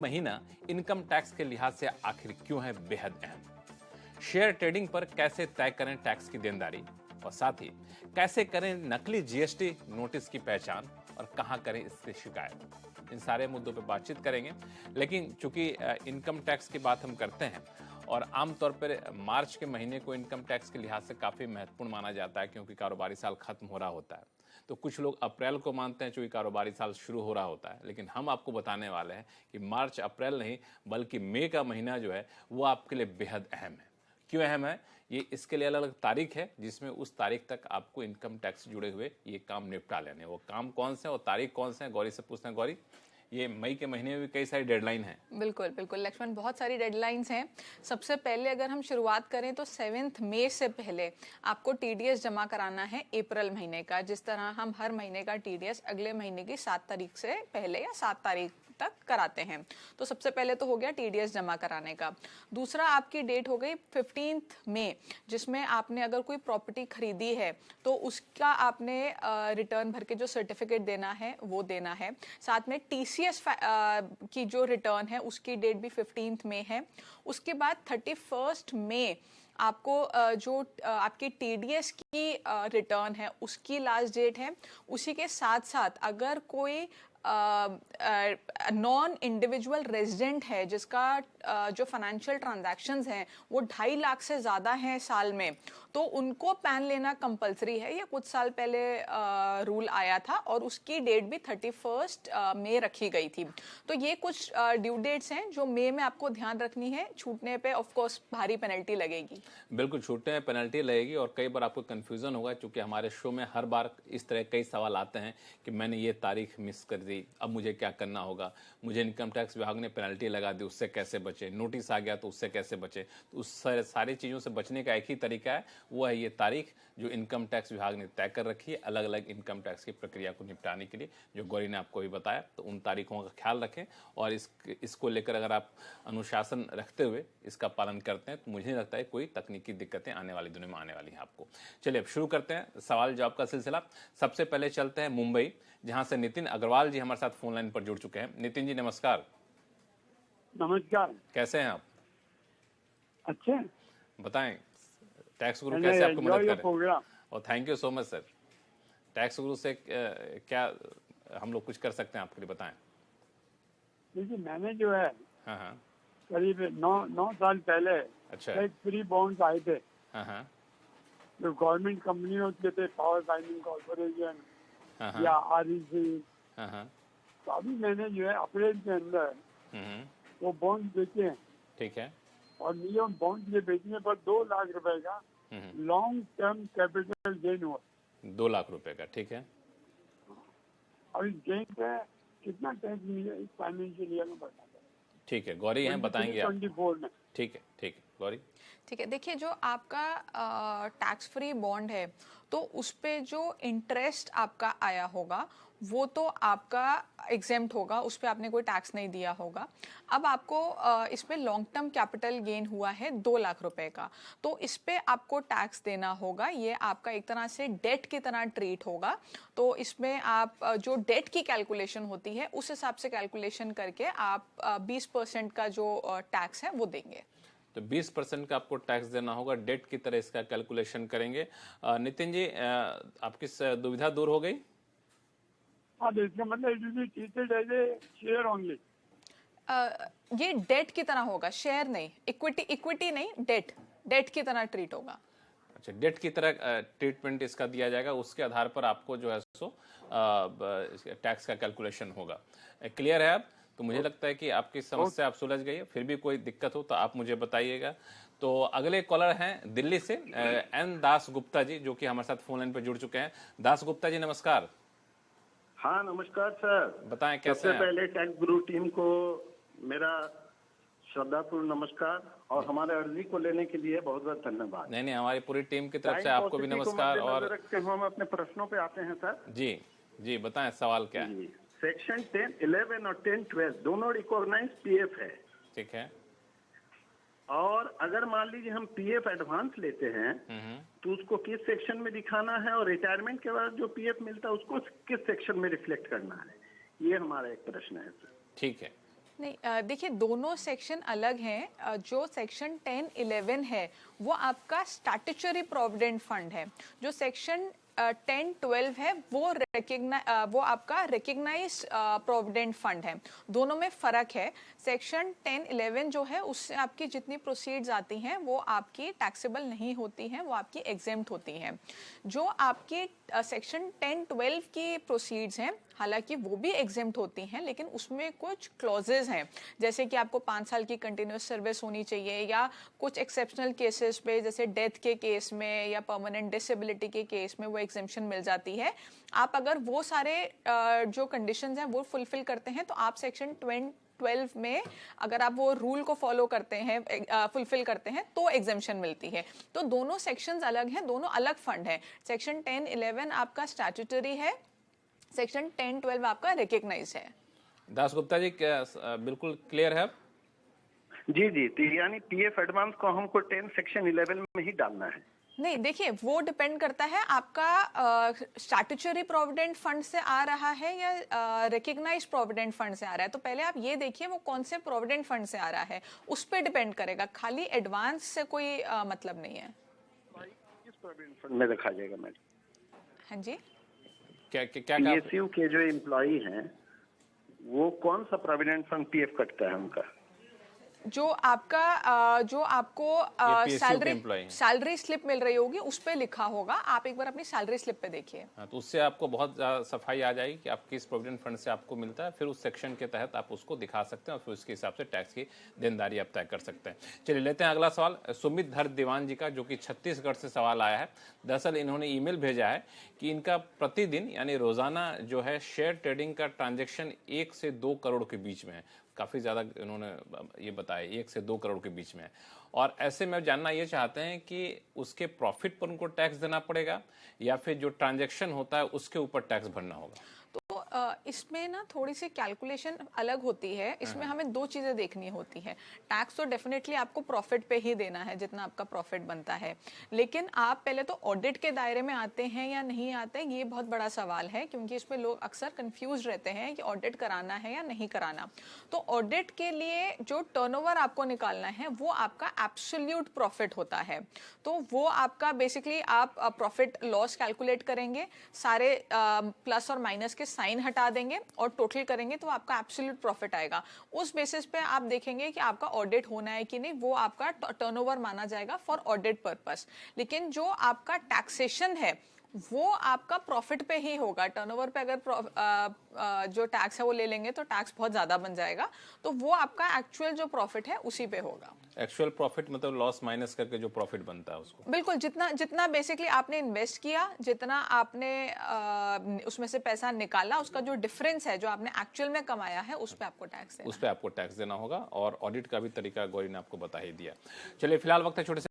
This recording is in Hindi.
महीना इनकम टैक्स के लिहाज से आखिर क्यों है बेहद अहम। शेयर ट्रेडिंग पर कैसे तय करें टैक्स की देनदारी, और साथ ही कैसे करें नकली जीएसटी नोटिस की पहचान और कहां करें इसकी शिकायत। इन सारे मुद्दों पर बातचीत करेंगे। लेकिन चूंकि इनकम टैक्स की बात हम करते हैं और आमतौर पर मार्च के महीने को इनकम टैक्स के लिहाज से काफ़ी महत्वपूर्ण माना जाता है, क्योंकि कारोबारी साल खत्म हो रहा होता है। तो कुछ लोग अप्रैल को मानते हैं, चूंकि कारोबारी साल शुरू हो रहा होता है। लेकिन हम आपको बताने वाले हैं कि मार्च अप्रैल नहीं बल्कि मई का महीना जो है वो आपके लिए बेहद अहम है। क्यों अहम है? ये इसके लिए अलग अलग तारीख है, जिसमें उस तारीख तक आपको इनकम टैक्स जुड़े हुए ये काम निपटा लेने। वो काम कौन से और तारीख कौन से हैं, गौरी से पूछते हैं। गौरी, ये मई के महीने में भी कई सारी डेडलाइन है। बिल्कुल बिल्कुल लक्ष्मण, बहुत सारी डेडलाइंस हैं। सबसे पहले अगर हम शुरुआत करें तो 7 मई से पहले आपको टीडीएस जमा कराना है अप्रैल महीने का। जिस तरह हम हर महीने का टीडीएस अगले महीने की 7 तारीख से पहले या 7 तारीख तक कराते हैं। तो सबसे पहले तो हो गया टीडीएस जमा कराने का। दूसरा आपकी डेट हो गई 15 मई, जिसमें आपने अगर कोई प्रॉपर्टी खरीदी है तो उसका आपने रिटर्न भर के जो सर्टिफिकेट देना है वो देना है। साथ में टीसीएस की जो रिटर्न है उसकी डेट भी 15 मई है। उसके बाद 31 मई आपको जो आपकी टीडीएस की रिटर्न है उसकी लास्ट डेट है। उसी के साथ साथ अगर कोई नॉन इंडिविजुअल रेजिडेंट है जिसका जो फाइनेंशियल ट्रांजैक्शंस हैं वो 2.5 लाख से ज़्यादा हैं साल में, तो उनको पैन लेना कंपलसरी है। ये कुछ साल पहले रूल आया था और उसकी डेट भी 31 मई रखी गई थी। तो ये कुछ ड्यू डेट्स हैं जो मई में आपको ध्यान रखनी है। छूटने पे ऑफ कोर्स भारी पेनल्टी लगेगी। बिल्कुल, छूटने में पेनल्टी लगेगी और कई बार आपको कंफ्यूजन होगा, क्योंकि हमारे शो में हर बार इस तरह कई सवाल आते हैं कि मैंने ये तारीख मिस कर दी, अब मुझे क्या करना होगा, मुझे इनकम टैक्स विभाग ने पेनल्टी लगा दी, उससे कैसे बचे, नोटिस आ गया तो उससे कैसे बचे। तो उस सारी चीज़ों से बचने का एक ही तरीका है, वो है ये तारीख जो इनकम टैक्स विभाग ने तय कर रखी है अलग अलग इनकम टैक्स की प्रक्रिया को निपटाने के लिए, जो गौरी ने आपको भी बताया। तो उन तारीखों का ख्याल रखें और इसको लेकर अगर आप अनुशासन रखते हुए इसका पालन करते हैं तो मुझे नहीं लगता है कोई तकनीकी दिक्कतें आने वाली दिनों में आने वाली हैं आपको। चलिए अब शुरू करते हैं सवाल जवाब का सिलसिला। सबसे पहले चलते हैं मुंबई, जहां से नितिन अग्रवाल जी हमारे साथ फोन लाइन पर जुड़ चुके हैं। नितिन जी नमस्कार। नमस्कार। कैसे हैं आप? अच्छे। बताएं टैक्स गुरु कैसे आपको मदद करे। और thank you so much sir. Tax गुरु से क्या हम लोग कुछ कर सकते हैं आपके लिए, बताएं। देखिए मैंने जो है हाँ करीब 9 साल पहले अच्छा एक फ्री बॉन्ड्स आए थे हाँ जो गवर्नमेंट कंपनियों के थे, पावर फाइनेंस कॉर्पोरेशन या आरईसी। तो अभी मैंने जो है अप्रैल के अंदर वो बॉन्ड बेचे हैं। ठीक है। और मिनिमम बॉन्ड के बेचने पर 2 लाख रुपए का लॉन्ग टर्म कैपिटल गेन हुआ। 2 लाख रुपए का, ठीक है। और इस गेन पे कितना टैक्स मिले इस फाइनेंशियल ईयर में बताया। ठीक है, गौरी हैं बताएंगे आप। 24 में। ठीक है गौरी। ठीक है, देखिए जो आपका टैक्स फ्री बॉन्ड है तो उस पे जो इंटरेस्ट आपका आया होगा वो तो आपका एग्जेम्प्ट होगा, उस पे आपने कोई टैक्स नहीं दिया होगा। अब आपको इस पे लॉन्ग टर्म कैपिटल गेन हुआ है 2 लाख रुपए का, तो इस पे आपको टैक्स देना होगा। ये आपका एक तरह से डेट की तरह ट्रीट होगा। तो इसमें आप जो डेट की कैलकुलेशन होती है उस हिसाब से कैलकुलेशन करके आप 20% का जो टैक्स है वो देंगे। तो 20% का आपको टैक्स देना होगा, डेट की तरह इसका कैलकुलेशन करेंगे। नितिन जी आपकी दुविधा दूर हो गई? हाँ, इसका मतलब it will be treated as a share only. ये डेट की तरह होगा, शेयर नहीं, इक्विटी नहीं, डेट की तरह ट्रीट होगा। अच्छा, डेट की तरह ट्रीटमेंट इसका दिया जाएगा, उसके आधार पर आपको जो है सो टैक्स का कैलकुलेशन होगा। क्लियर है अब? तो मुझे लगता है कि आपकी समस्या आप सुलझ गई है। फिर भी कोई दिक्कत हो तो आप मुझे बताइएगा। तो अगले कॉलर हैं दिल्ली से एन दास गुप्ता जी, जो कि हमारे साथ फोन लाइन पर जुड़ चुके हैं। दास गुप्ता जी नमस्कार। हाँ नमस्कार सर। बताएं कैसे हैं? सबसे पहले टैक्स गुरु टीम को मेरा श्रद्धापूर्ण नमस्कार और हमारे अर्जी को लेने के लिए बहुत बहुत धन्यवाद। नहीं, हमारी पूरी टीम की तरफ से आपको भी नमस्कार। और रखते हुए हम अपने प्रश्नों पे आते हैं सर। जी बताएं सवाल क्या है। सेक्शन 10, 11 और 10, 12 दोनों रिकॉग्नाइज पीएफ है। ठीक है। और अगर मान लीजिए हम पीएफ एडवांस लेते हैं तो उसको किस सेक्शन में दिखाना है, और रिटायरमेंट के बाद जो पीएफ मिलता है उसको किस सेक्शन में रिफ्लेक्ट करना है, ये हमारा एक प्रश्न है सर। ठीक है, नहीं, देखिए दोनों सेक्शन अलग हैं। जो सेक्शन 10-11 है वो आपका स्टैट्यूटरी प्रोविडेंट फंड है। जो सेक्शन 10-12 है वो आपका रिकग्नाइज्ड प्रोविडेंट फंड है। दोनों में फर्क है। सेक्शन 10-11 जो है उससे आपकी जितनी प्रोसीड्स आती हैं वो आपकी टैक्सेबल नहीं होती हैं, वो आपकी एग्जेम्प्ट होती हैं। जो आपकी सेक्शन 10-12 की प्रोसीड्स हैं हालांकि वो भी एग्जेम्प्ट होती हैं, लेकिन उसमें कुछ क्लॉजेज हैं, जैसे कि आपको 5 साल की कंटिन्यूस सर्विस होनी चाहिए, या कुछ एक्सेप्शनल केसेस पे जैसे डेथ के केस में या परमानेंट डिसेबिलिटी के केस में वो एग्जेम्पशन मिल जाती है। आप अगर वो सारे जो कंडीशंस हैं वो फुलफिल करते हैं तो आप सेक्शन 12 में अगर आप वो रूल को फॉलो करते हैं, फुलफिल करते हैं तो एग्जेम्पशन मिलती है। तो दोनों सेक्शंस अलग हैं, दोनों अलग फंड है। सेक्शन 10-11 आपका स्टैट्यूटरी है, सेक्शन 10-12 आपका रिकग्नाइज है। दास गुप्ता जी क्या बिल्कुल क्लियर है? जी जी, तो यानी पीएफ एडवांस को हमको 10 सेक्शन 11 में ही डालना है? नहीं, देखिए वो डिपेंड करता है आपका स्टैट्यूटरी प्रोविडेंट फंड से आ रहा है या रिकग्नाइज्ड प्रोविडेंट फंड से आ रहा है। तो पहले आप ये देखिए वो कौन से प्रोविडेंट फंड से आ रहा है, उस पर डिपेंड करेगा। खाली एडवांस से कोई मतलब नहीं है। किस प्रोविडेंट फंड में रखा जाएगा मैडम? हाँ जी, क्या पीएसयू के जो एम्प्लॉई हैं वो कौन सा प्रोविडेंट फंड पीएफ कटता है उनका? जो आपको सैलरी स्लिप मिल रही होगी उस पे लिखा होगा। आप एक बार अपनी सैलरी स्लिप पे देखिए। तो उससे आपको बहुत सफाई आ जाएगी कि आप किस प्रोविडेंट फंड से आपको मिलता है। फिर उस सेक्शन के तहत आप उसको दिखा सकते हैं और फिर उसके हिसाब से टैक्स की देनदारी आप तय कर सकते हैं। चलिए लेते हैं अगला सवाल सुमित धर दीवान जी का, जो कि छत्तीसगढ़ से सवाल आया है। दरअसल इन्होंने ईमेल भेजा है कि इनका प्रतिदिन यानी रोजाना जो है शेयर ट्रेडिंग का ट्रांजेक्शन 1 से 2 करोड़ के बीच में है। काफ़ी ज़्यादा इन्होंने ये बताया 1 से 2 करोड़ के बीच में है। और ऐसे में जानना ये चाहते हैं कि उसके प्रॉफिट पर उनको टैक्स देना पड़ेगा या फिर जो ट्रांजैक्शन होता है उसके ऊपर टैक्स भरना होगा। तो इसमें ना थोड़ी सी कैलकुलेशन अलग होती है। इसमें हमें 2 चीजें देखनी होती है। टैक्स तो डेफिनेटली आपको प्रॉफिट पे ही देना है जितना आपका प्रॉफिट बनता है, लेकिन आप पहले तो ऑडिट के दायरे में आते हैं या नहीं आते हैं, ये बहुत बड़ा सवाल है, क्योंकि इसमें लोग अक्सर कंफ्यूज रहते हैं कि ऑडिट कराना है या नहीं कराना। तो ऑडिट के लिए जो टर्नओवर आपको निकालना है वो आपका एब्सोल्यूट प्रॉफिट होता है। तो वो आपका बेसिकली आप प्रॉफिट लॉस कैलकुलेट करेंगे, सारे प्लस और माइनस के साइन हटा देंगे और टोटल करेंगे तो आपका एब्सोल्यूट प्रॉफिट आएगा। उस बेसिस पे आप देखेंगे कि आपका ऑडिट होना है कि नहीं, वो आपका टर्नओवर माना जाएगा फॉर ऑडिट पर्पस। लेकिन जो आपका टैक्सेशन है वो आपका प्रॉफिट पे ही होगा। टर्नओवर पे अगर जो टैक्स है वो ले लेंगे तो टैक्स बहुत ज्यादा बन जाएगा, तो वो आपका एक्चुअल जो प्रॉफिट है उसी पे होगा। एक्चुअल प्रॉफिट मतलब लॉस माइनस करके जो प्रॉफिट बनता है उसको, बिल्कुल जितना बेसिकली आपने इन्वेस्ट किया, जितना आपने उसमें से पैसा निकाला, उसका जो डिफरेंस है जो आपने एक्चुअल में कमाया है उस पे आपको टैक्स देना, उस पे आपको टैक्स देना होगा। और ऑडिट का भी तरीका गौरी ने आपको बता ही दिया। चलिए फिलहाल वक्त है छोटे से